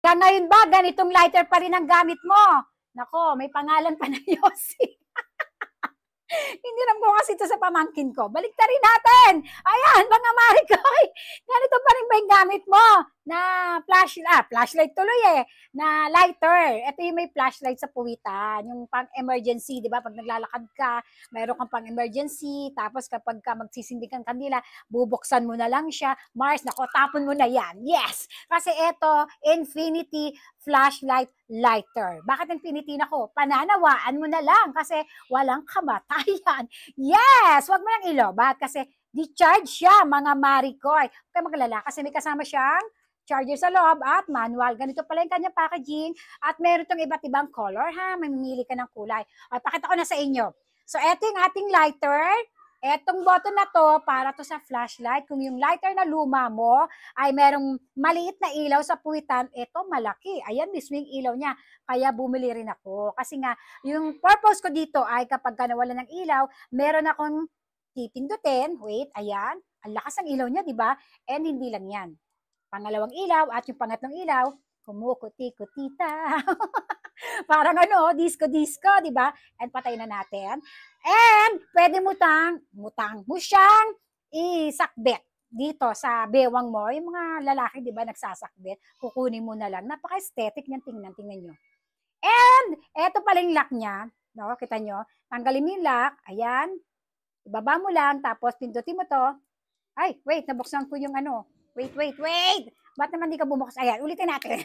Kaya ngayon ba, ganitong lighter pa rin ang gamit mo? Nako, may pangalan pa na Yossi. Hindi lang ko kasi ito sa pamangkin ko. Baliktarin natin. Ayan, mga Marikoy. Ganito pa rin ba yung gamit mo? Na flashlight tuloy na lighter. Ito yung may flashlight sa puwitan. Yung pang-emergency, di ba? Pag naglalakad ka, mayroon kang pang-emergency. Tapos kapag ka magsisindig kang kandila, bubuksan mo na lang siya. Mars, nako, tapon mo na yan. Yes! Kasi ito, Infinity flashlight lighter. Bakit Infinity? Nako, pananawaan mo na lang kasi walang kamatayan. Yes! Wag mo lang ilobat kasi di-charge siya, mga Marikoy. Huwag kayo maglala kasi may kasama siyang charger sa loob at manual. Ganito pala yung kanyang packaging at meron itong iba't ibang color ha. Mamimili ka ng kulay. At pakita ko na sa inyo. So, eto yung ating lighter. Etong button na to, para to sa flashlight. Kung yung lighter na luma mo ay merong maliit na ilaw sa puwitan, ito malaki. Ayan, mismo yung ilaw niya. Kaya bumili rin ako. Kasi nga, yung purpose ko dito ay kapag nawala ng ilaw, meron akong pipindutin. Wait, ayan. Ang lakas ng ilaw niya, di ba? And hindi lang yan. Pangalawang ilaw at yung pangatlong ilaw, kumukuti-kutita. Parang disco-disco, di ba? And patay na natin. And pwede mo siyang isakbit dito sa bewang mo. Yung mga lalaki, di ba, nagsasakbit. Kukunin mo na lang. Napaka-aesthetic niyan. Tingnan nyo. And eto pala yung lock niya. No, kita nyo? Tanggalin mo yung lock. Ayan. Ibaba mo lang. Tapos pindutin mo to. Ay, wait. Nabuksan ko yung Wait. Ba't naman di ka bumukas? Ayan, ulitin natin.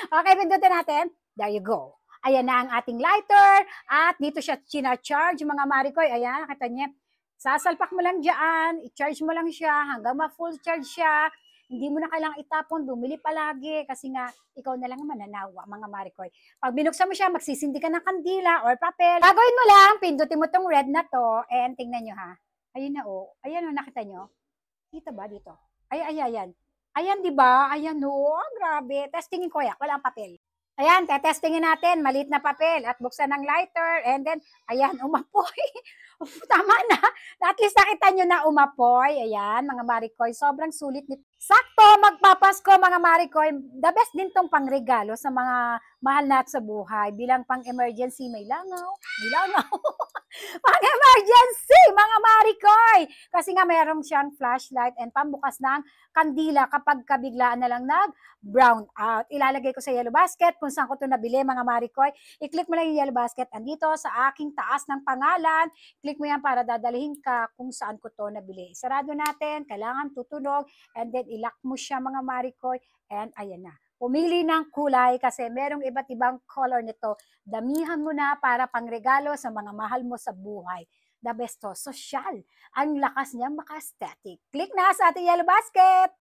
Okay, pindutin natin. There you go. Ayan na ang ating lighter. At dito siya charge mga Marikoy. Ayan, nakita niya. Sasalpak mo lang dyan. I-charge mo lang siya hanggang ma-full charge siya. Hindi mo na kailangang itapon. Bumili palagi. Kasi nga, ikaw na lang mananawa, mga Marikoy. Pag binuksan mo siya, magsisindi ka ng kandila or papel. Gagawin mo lang, pindutin mo tong red na to. And tingnan nyo ha. Ayun na Ayan nakita nyo. Kita ba dito? Ayan. Ayan, di ba? Ayan, grabe. Testingin ko yan. Walang papel. Ayan, testingin natin. Maliit na papel. At buksan ng lighter. And then, ayan, umapoy. Tama na. At least nakita nyo na umapoy. Ayan, mga Marikoy. Sobrang sulit nito. Sakto, magpapasko, mga Marikoy. The best din tong pangregalo sa mga mahal natin sa buhay. Bilang pang-emergency, may langaw. Pang-emergency, mga Marikoy! Kasi nga mayroong siyang flashlight and pambukas ng kandila kapag kabiglaan na lang nag-brown out. Ilalagay ko sa yellow basket kung saan ko ito nabili, mga Marikoy. I-click mo lang yung yellow basket. Andito sa aking taas ng pangalan. Click mo yan para dadalhin ka kung saan ko ito nabili. Sarado natin, kailangan tutunog, and then ilock mo siya, mga Marikoy, and ayan na. Pumili ng kulay kasi merong iba't ibang color nito. Damihan mo na para pangregalo sa mga mahal mo sa buhay. The best to, social. Ang lakas niya maka-aesthetic. Click na sa ating yellow basket.